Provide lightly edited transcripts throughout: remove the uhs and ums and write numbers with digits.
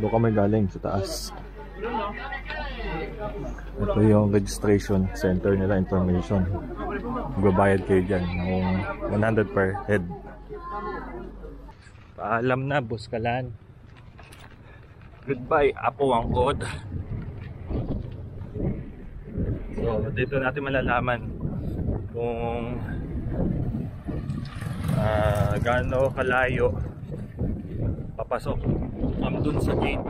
Doon kami galing sa taas. Ito yung registration center nila, information. Magbabayad kayo dyan ng 100 per head. Paalam na, Buskalan. Goodbye, Apo Wangkod. So, dito natin malalaman kung gaano kalayo papasok dun sa gate.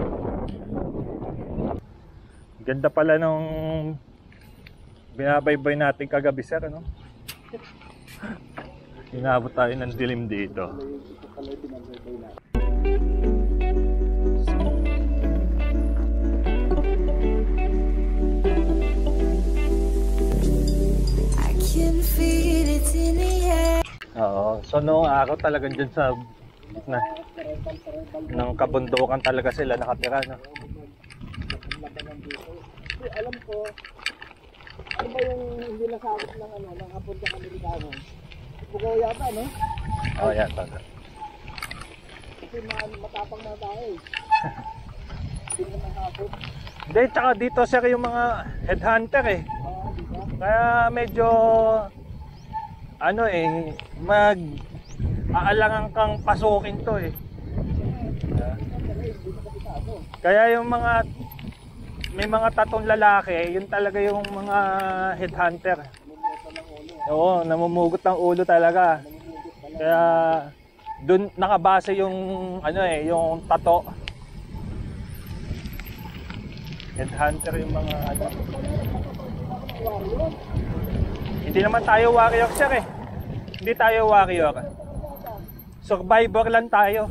Ganda pala nung binabaybay natin kagabi, sir, ano? Inabot tayo ng dilim dito. Oo, so noong araw talagang dyan sa ng kabundukan talaga sila nakatira, no? Alam ko, ano ba yung hindi nasakot ng ano, ng hapon sa Amerikano? Pugaw yata, no? Oo, yata. Kasi matapang na tayo eh. Hindi na nasakot. Hindi, tsaka dito sir yung mga headhunter eh. Kaya medyo ano eh, aalangan kang pasukin to eh. Kaya yung mga may mga tatong lalaki, yun talaga yung mga headhunter. Oo, namumugot ng ulo talaga. Kaya doon nakabase yung ano eh, yung tato. Headhunter yung mga ano. Hindi naman tayo warrior sir eh. Hindi tayo warrior. Survivor lang tayo.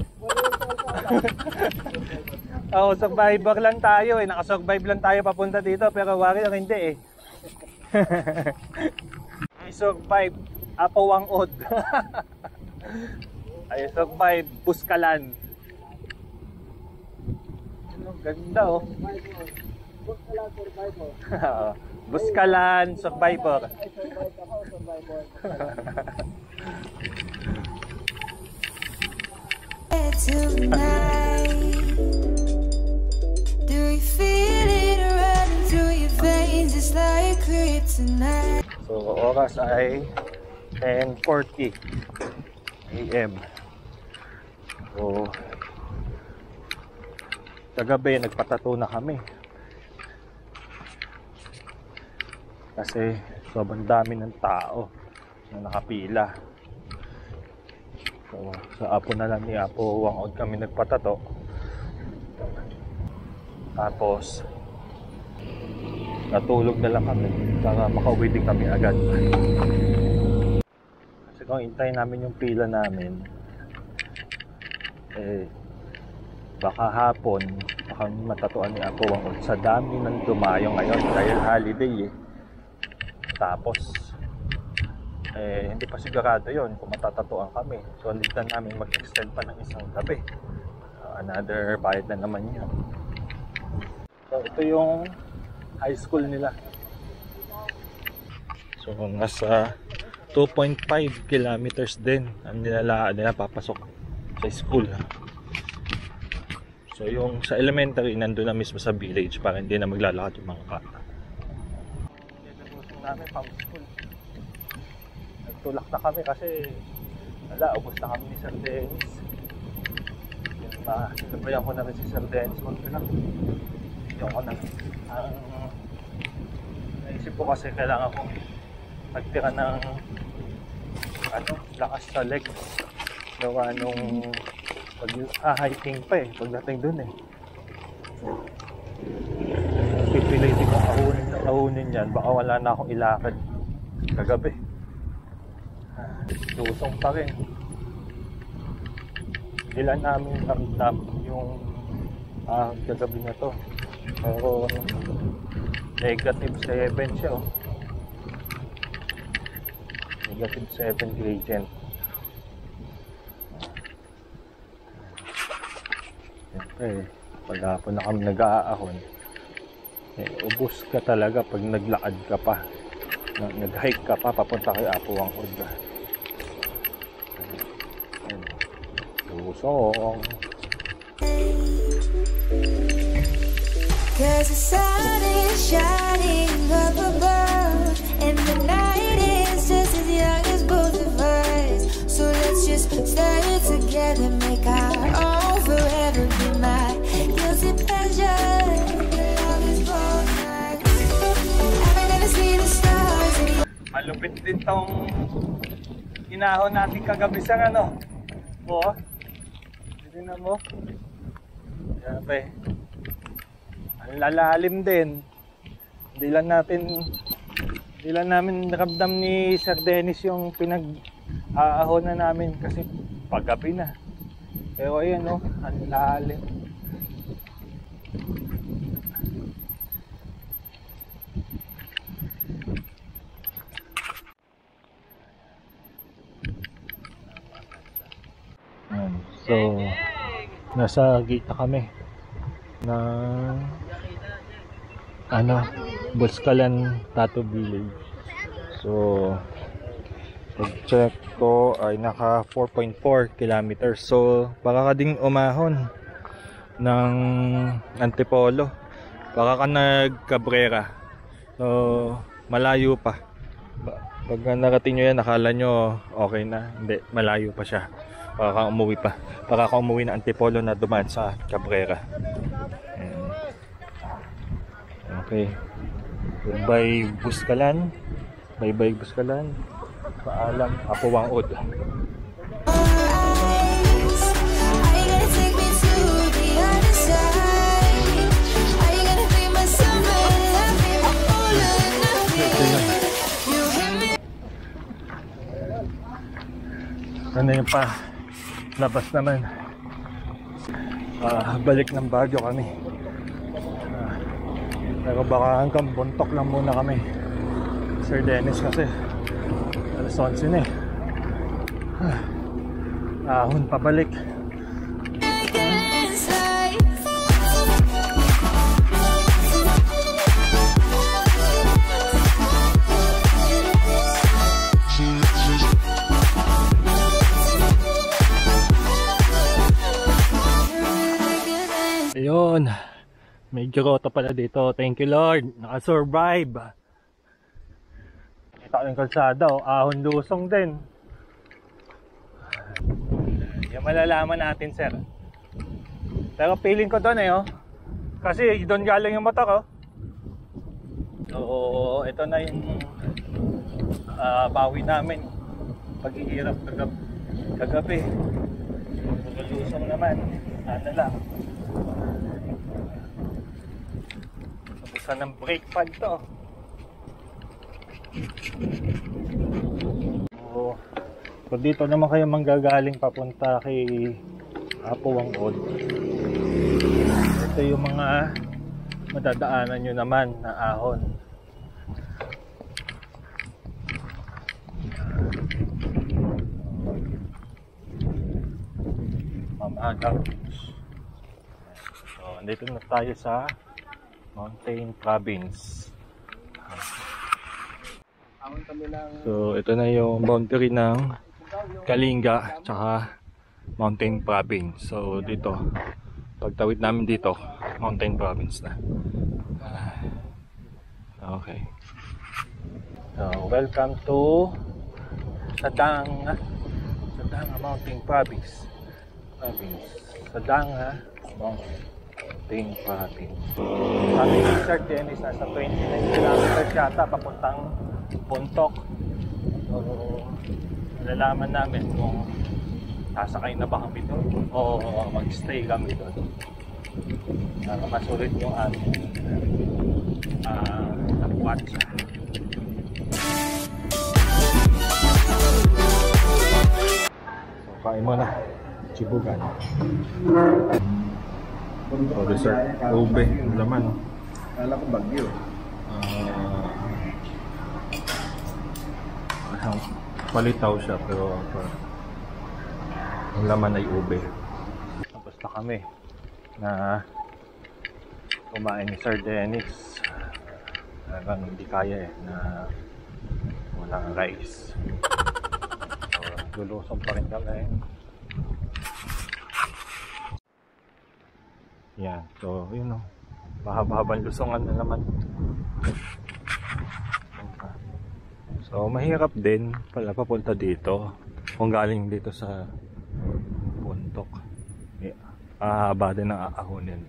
Oo, survivor lang tayo eh. Nakasurvive lang tayo papunta dito. Pero warrior hindi eh. I survive Apo Wangkod. I survive Buskalan. Ano, ganda oh. Buskalan survivor. Buskalan survivor. Tonight, do you feel it running through your veins? It's like kryptonite. So oras ay 10:40 AM. So kagabi nagpatato na kami kasi sobrang dami ng tao na nakapila. So, sa Apo na lang ni Apo Wangkod kami nagpatato. Tapos natulog na lang kami para makauwi din kami agad. Kasi kung hintayin namin yung pila namin eh baka hapon baka matatuan ni Apo Wangkod sa dami ng dumayo ngayon dahil holiday eh. Tapos hindi pa sigurado yon kung matatatuan kami. So ligtan namin mag-extend pa ng isang gabi. Another bayad na naman yun. So ito yung high school nila. So nasa 2.5 kilometers din ang nilalaan nila papasok sa school. So yung sa elementary nandun na mismo sa village para hindi na maglalakad yung mga bata. Gusto namin pang school. Nagtulak na kami kasi ubos na kami ni Sir Dennis. Sinabayan ko na rin si Sir Dennis magtulak. Yung ko na naisip ko kasi kailangan kong magtira ng lakas sa legs gawa nung hiking pa eh pagdating dun eh. Pipilitin ko kahunin yan, baka wala na akong ilakad kagabi. Lusong pa rin. Ilan namin ramdam yung kagabi na to. Pero negative 7 siya oh. Negative 7 gradient. Siyempre paghapon na kami nag-aahon ubos ka talaga pag naglakad ka pa, nag-hike ka pa papunta kay Apo Wangkod. Lusong. 'cause the sun is shining up above, and the night is just as young as both of us. So let's just stay together, make our own forever, be my guilty pleasure. Love is both nights. I'm gonna see the stars in your Malupit din tong inahon natin kagabi sa ano. Oo. Tingnan mo. Grabe. Ang lalalim din. Hindi lang namin naramdam ni Sir Dennis yung pinag-aahon na namin kasi paggabi na. Pero ayan oh, ang lalim. So, nasa gate na kami ng Boscalan Tattoo Village. So, pag-check ko ay naka 4.4 kilometers. So, baka ka ding umahon ng Antipolo. Baka ka nag-Cabrera. So, malayo pa. Pag narating nyo yan, nakala nyo okay na. Hindi, malayo pa siya. Baka umuwi pa. Baka ka umuwi na Antipolo na dumaan sa Cabrera. Okay. Goodbye Boscalan. Bye-bye Boscalan. Paalam, Apuwang Od. eyes. Are you gonna take me to the other side? Are you gonna be my summer love, be my all or nothing? You hit me. Ano yung pa? Labas naman. Balik ng Baguio kami. Pero baka hanggang Bontoc lang muna kami. Sir Dennis kasi alas 11 na eh. Ahon pabalik. Inside. Ayun. May grotto pala dito. Thank you Lord. Nakasurvive. Kita ko yung kalsada. Ahon lusong din. Yung malalaman natin sir. Pero feeling ko doon eh oh. Kasi doon galing yung motor oh. So ito na yung bawi namin. Paghihirap kagabi. Lusong naman. Ano lang. Sa ng brake pad to. So dito naman kayo manggagaling papunta kay Apuwang Od. Ito yung mga madadaanan nyo naman na ahon. Mamaga. So andito na tayo sa Mountain Province. So ito na yung boundary ng Kalinga tsaka Mountain Province. So dito, pagtawid namin dito, Mountain Province na. Okay. So welcome to Sadanga Mountain Province. Sadanga Mountain Province. Sabi ni Sir Dennis, nasa 29 kilometers yata papuntang Bontoc. So, nalalaman namin kung sasakay na ba kami doon o mag-stay kami doon. Para masulit yung aming watch. So, kain mo na. Chibugan. So, dessert. Ube. Laman. Kala ko Bagyo. Palitaw siya pero ang laman ay ube. Tapos na kami na kumain ni Sir Dennis. Hanggang hindi kaya na walang rice. So, lulusong pa rin kami. Yan, so yun o. Mahaba-habang lusungan na naman. So mahirap din pala papunta dito kung galing dito sa bundok. Haba din ang aahonin.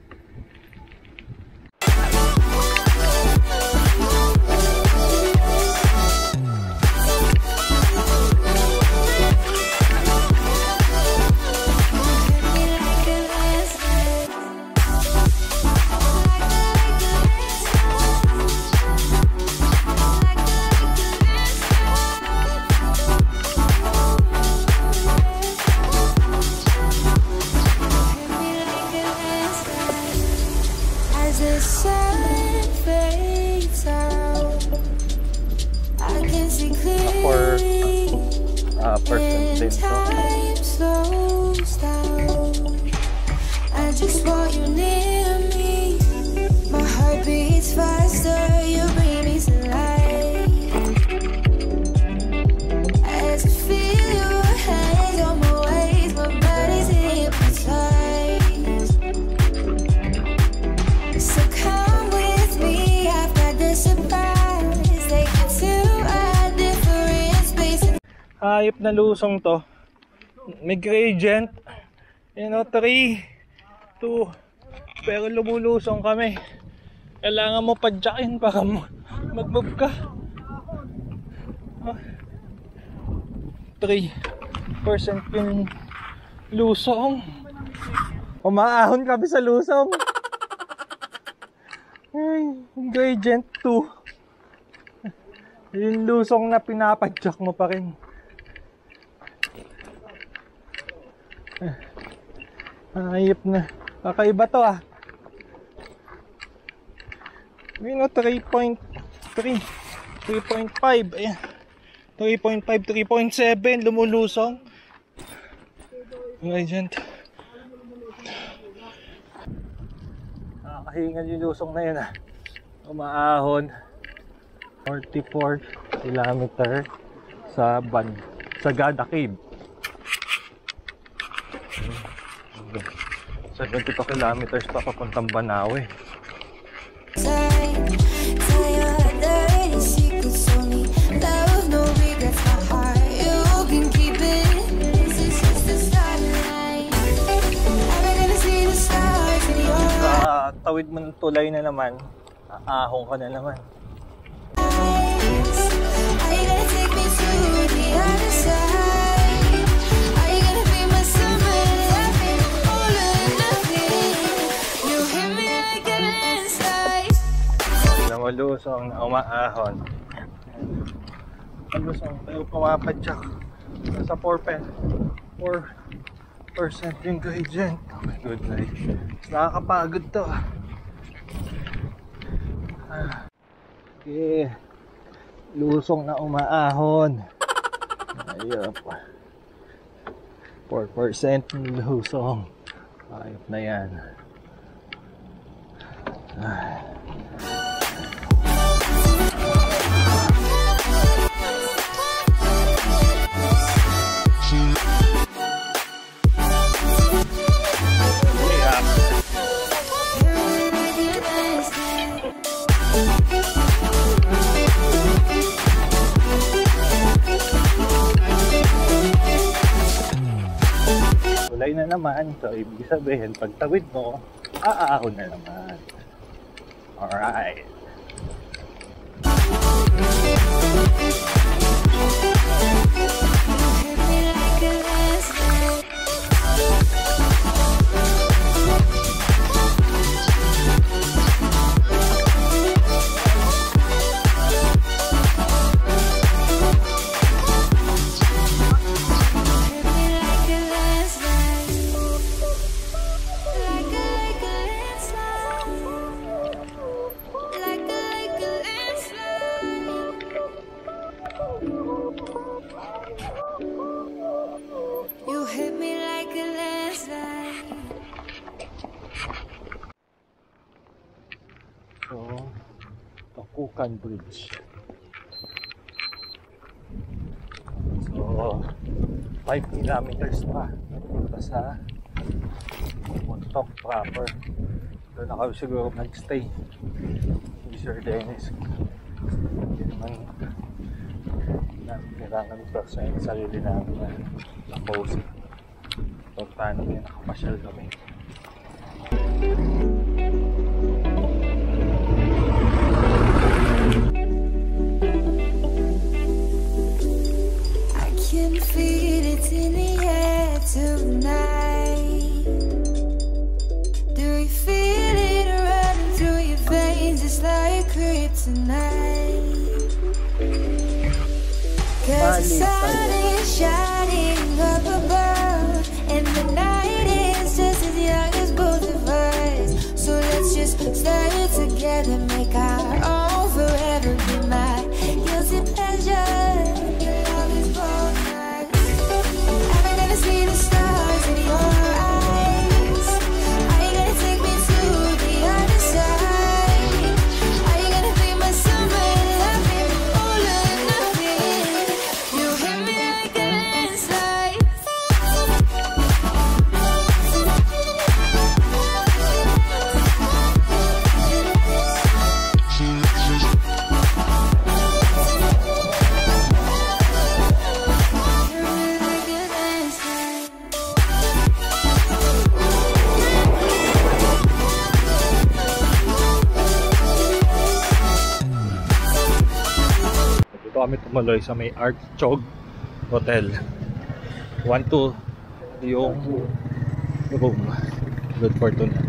Person din to. I just want you near me. My heart beats faster. You bring me to life. As I feel your hands on my waist, my body's hypnotized. So come with me. I've got the surprise. Take you to a different space. Hayop na lusong to. May gradient. You know, 3, 2. Pero lumulusong kami. Kailangan mo padyakin para mag-move ka. 3% yung lusong. Umaahon kami sa lusong. Ay, gradient 2. Yung lusong na pinapadyak mo pa rin. Ayip na. Kakaiba to ah. You know, 3.3, 3.5. Ayan. 3.5, 3.7. Lumulusong. Agent. Nakakahingal yung lusong na yun ah. Umaahon. 44 kilometer sa Sagada Cave. 72 kilometers pa papuntang Banawe. Tawid mo ng tulay na naman, aahong ka na naman. Malusong na umaahon. Malusong pero pumapadyak. Nasa 4% yung gradient. Oh my good life. Nakakapagod to. Okay. Lusong na umaahon. Ayop. 4% yung lusong. Ayop na yan. Tulay na naman, so ibig sabihin pag tawid mo, aahon na naman. Alright. So, Takukan Bridge. So, 5 kilometers pa punta sa Bontoc proper. Doon na kami siguro nag-stay. Sir Dennis. Hindi naman kailangan person yung sarili namin na na-post. So, paano may nakapasyal kami. I can feel it in the air tonight. Do you feel it running through your veins? It's like kryptonite. 'Cause the sun is shining up above, and the night is just as young as both of us. So let's just stay together, make our own forever. Be my guilty pleasure. Your love is both nights. Am I gonna see the stars in your eyes? Are you gonna take me to the other side? Are you gonna be my summer loving, all or nothing? You hit me like a landslide. Dito kami tumuloy sa may Archog Hotel. 1-2 yung room. Good for tonight.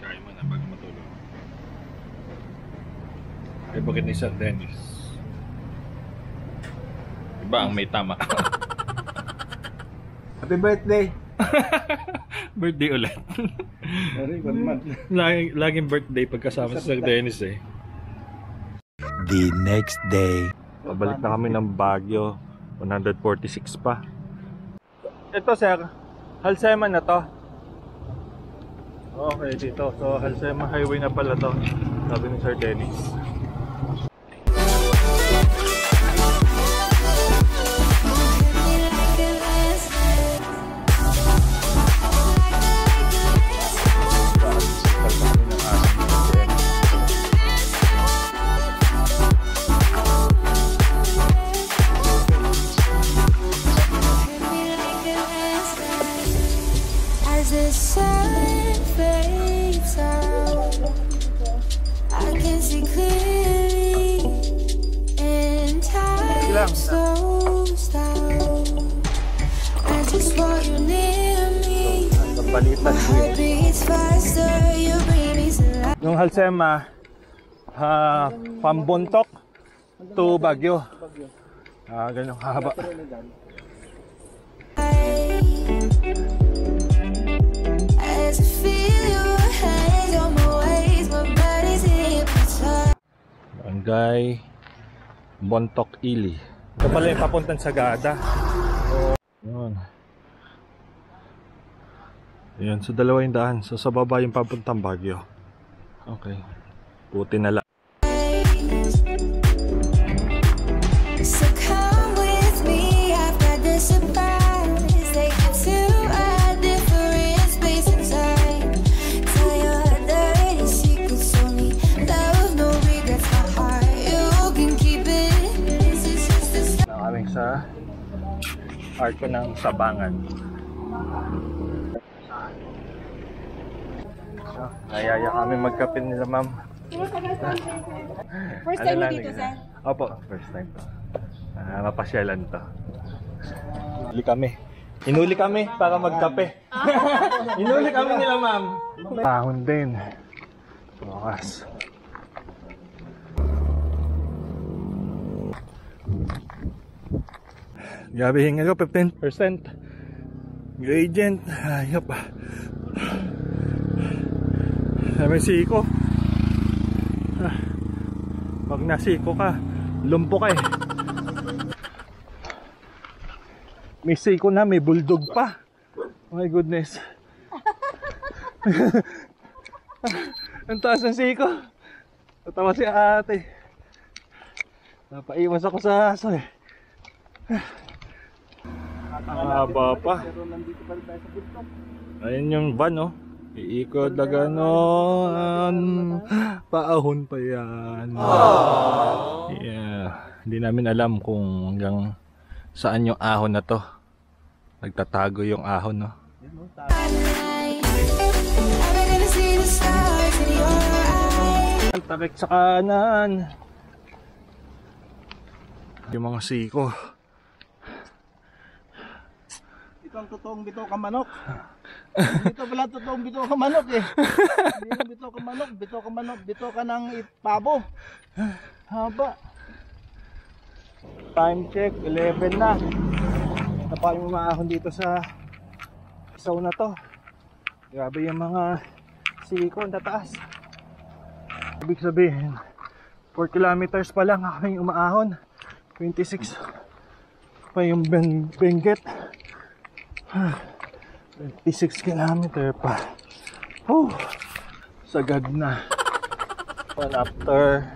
Kaya mo na bago matulog. Ay bakit ni Sir Dennis? Iba ang may tama. Happy birthday! Birthday ulit. Sorry, 1 month. Laging birthday pagkasama si Sir Dennis eh. The next day. Pabalik na kami ng Baguio. 146 pa. Ito sir, Halsema na to. Okay, dito. So Halsema Highway na pala to. Sabi ni Sir Dennis. As the sun fades out, I can see clearly, and time slows down. I just want you near me. My heart beats faster, you bring me to life. Yung Halsema, Pambuntok to Baguio. Ganyan kahaba. As I feel your hands on my waist, my body's hypnotized. Barangay Bontok Ili. Ito pala yung papuntang Sagada. Yun. Ayan, so 200. So sa baba yung papuntang Baguio. Okay. Buti na lang. So come with me, I've got the surprise. Take you to a different space and time. Tell your dirty secrets only. Love, no regrets, my heart, you can keep it. This is just the start. Na kami sa Arco ng Sabangan. So, nayaya kami magkape nila ma'am. First time mo dito, sir? Opo, first time to. Mapasyalan to. Inuli kami para magkape. Inuli kami nila ma'am. Tahon din. Bukas. Gabi hinga ko 15%. Gradient. Ayop. Sabi siko. Pag nasiko ka, lumpo ka eh. May siko na, may bulldog pa. Oh my goodness. Ang taas ng siko. Tatawa si ate. Napaiwas ako sa aso eh. Haba pa. Ayun yung van oh. Iikot na ganon. Paahon pa yan. Yeah. Hindi namin alam kung hanggang saan yung ahon na to. Nagtatago yung ahon, no? Takik sa kanan. Yung mga siko. Ito ang totoong bito ka manok. Dito pala totoong bito ka manok eh. Hindi yung bito ka manok, bito ka ng pabo. Haba. Time check, 11 na. Ito pa yung maahon dito sa isaw na to. Grabe yung mga siko, ang tataas. Ibig sabihin 4 kilometers pa lang kami umaahon. 26 pa yung Benguet. 26 kilometer pa. Sagad na. Well, after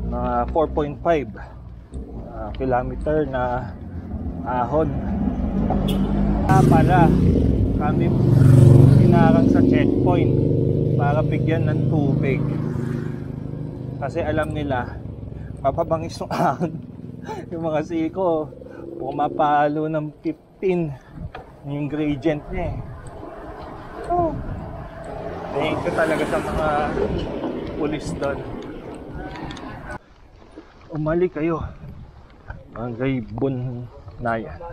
mga 4.5 kilometer na ahon. Pala kami sinarang sa checkpoint para bigyan ng tubig. Kasi alam nila mapabangis yung ahon. Yung mga siko pumapalo ng 15 yung gradient niya eh. Thank you talaga sa mga pulis doon. Umali kayo mga Ibon Nayan.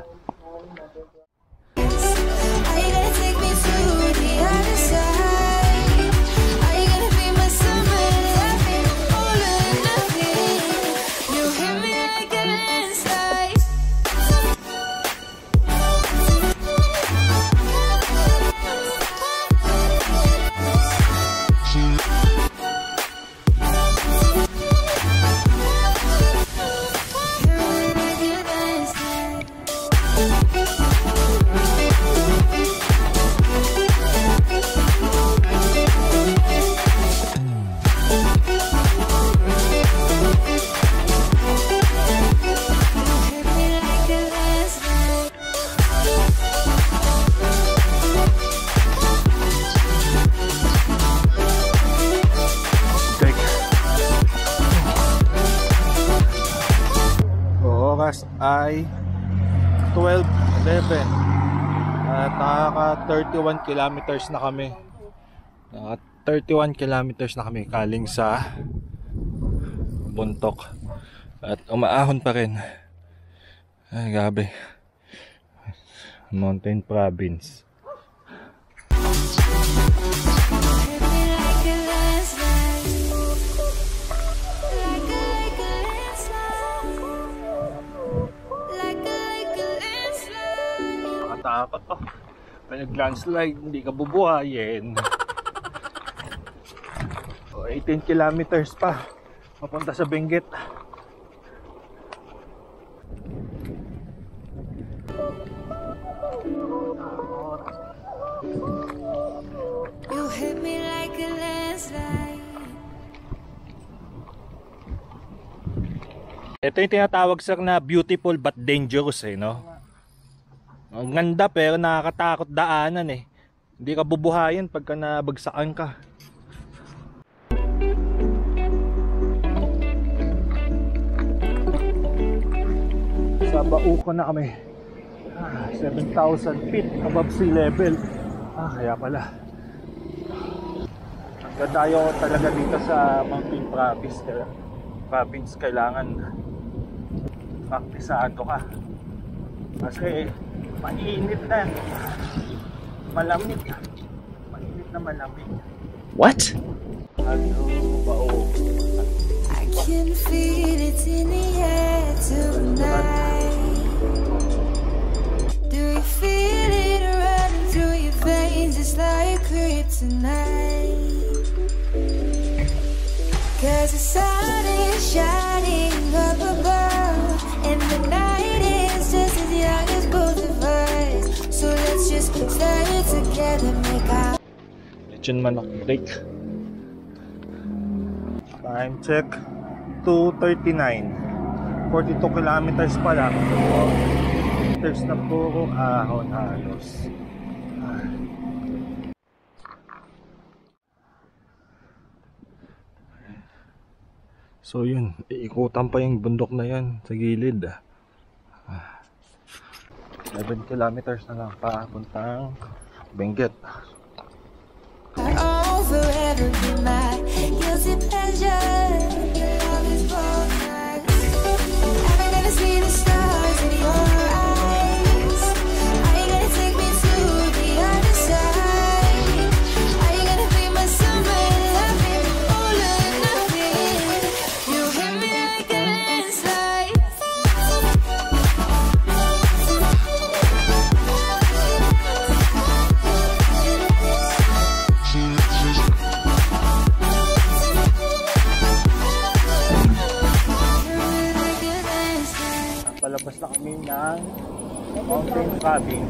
Oras ay 12:11 at nakaka 31 kilometers na kami. Nakaka 31 kilometers na kami kaling sa Bontoc at umaahon pa rin. Ay grabe. Mountain Province. Takot to. Pag nag-landslide, hindi ka bubuhayin. 18 kilometers pa papunta sa Benguet. You hit me like a landslide. Ito yung tinatawag sir na beautiful but dangerous eh, no? Ang ganda pero nakakatakot daanan eh. Hindi ka bubuhayin pagka nabagsakan ka. Sa Bauco na kami. 7,000 feet above sea level. Kaya pala. Ang ganda yun talaga dito sa Mountain Province. Kailangan praktisado ka. Kasi mainit na. Malamig. Mainit na malamig. What? Ano ba o? I can feel it in the air tonight. Do you feel it running through your veins just like kryptonite? 'Cause the sun is shining up above and the night is just as young as both of us. So let's just stay together, make our Lechon manok break. Time check 2:39. 42 kilometers pa lang. There's na puro ahon halos. So yun, iikutan pa yung bundok na yan sa gilid. 7 kilometers na lang papuntang Benguet. I'll forever be my guilty pleasure. Love is both nights. I'm gonna see the stars in your eyes. Are you gonna take me to the other side? Are you gonna be my summer loving, all or nothing? You hit me like a landslide. Palabas na kami ng mountain cabin.